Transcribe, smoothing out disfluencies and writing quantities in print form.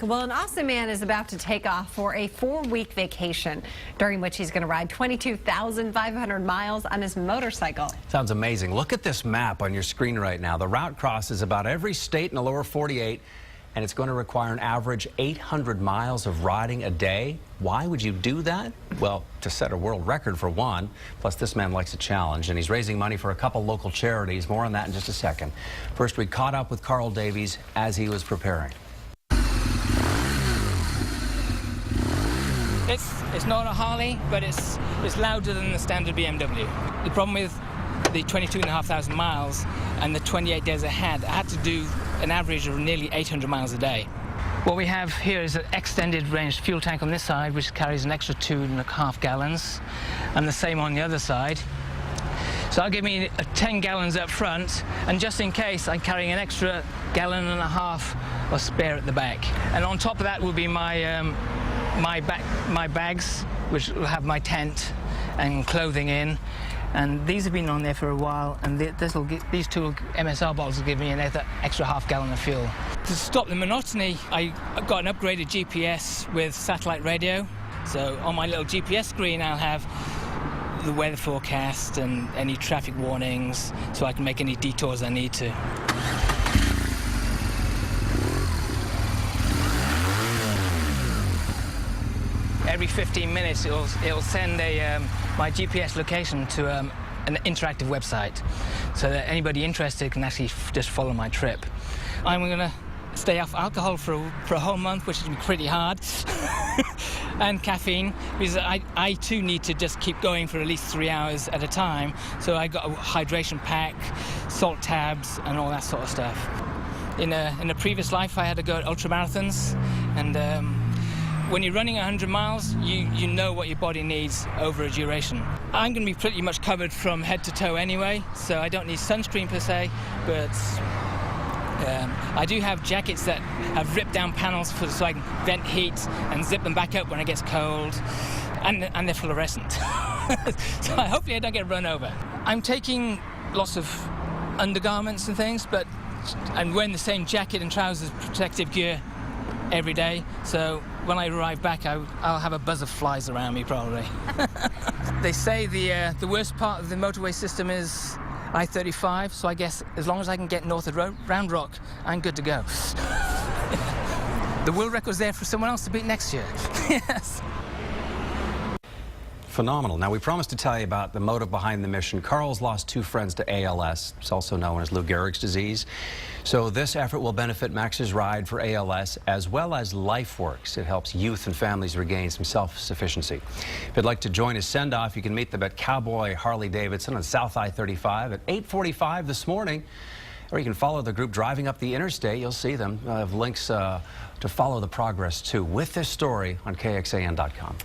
Well, an awesome man is about to take off for a 4-week vacation, during which he's going to ride 22,500 miles on his motorcycle. Sounds amazing. Look at this map on your screen right now. The route crosses about every state in the lower 48, and it's going to require an average 800 miles of riding a day. Why would you do that? Well, to set a world record for one. Plus, this man likes a challenge, and he's raising money for a couple local charities. More on that in just a second. First, we caught up with Carl Davies as he was preparing. It's not a Harley, but it's louder than the standard BMW. The problem with the 22,500 miles and the 28 days I had to do an average of nearly 800 miles a day. What we have here is an extended range fuel tank on this side, which carries an extra 2.5 gallons, and the same on the other side. So that'll give me 10 gallons up front, and just in case, I'm carrying an extra 1.5 gallons of spare at the back. And on top of that will be my bags, which will have my tent and clothing in, and these have been on there for a while, and these two MSR bottles will give me an extra 1/2 gallon of fuel. To stop the monotony, I got an upgraded GPS with satellite radio, so on my little GPS screen I'll have the weather forecast and any traffic warnings, so I can make any detours I need to. Every 15 minutes, it'll send my GPS location to an interactive website, so that anybody interested can actually just follow my trip. I'm going to stay off alcohol for a whole month, which is pretty hard, and caffeine, because I too need to just keep going for at least 3 hours at a time. So I got a hydration pack, salt tabs, and all that sort of stuff. In a previous life, I had to go at ultramarathons, and when you're running 100 miles, you know what your body needs over a duration. I'm going to be pretty much covered from head to toe anyway, so I don't need sunscreen per se, but I do have jackets that have ripped down panels so I can vent heat and zip them back up when it gets cold, and they're fluorescent. So hopefully I don't get run over. I'm taking lots of undergarments and things, but I'm wearing the same jacket and trousers, protective gear every day, so when I arrive back I'll have a buzz of flies around me probably. They say the worst part of the motorway system is I-35, so I guess as long as I can get north of Round Rock, I'm good to go. The world record's there for someone else to beat next year. Yes. Phenomenal. Now, we promised to tell you about the motive behind the mission. Carl's lost 2 friends to ALS. It's also known as Lou Gehrig's disease. So this effort will benefit Max's Ride for ALS as well as LifeWorks. It helps youth and families regain some self-sufficiency. If you'd like to join his send-off, you can meet them at Cowboy Harley-Davidson on South I-35 at 8:45 this morning. Or you can follow the group driving up the interstate. You'll see them. I have links to follow the progress, too, with this story on KXAN.com.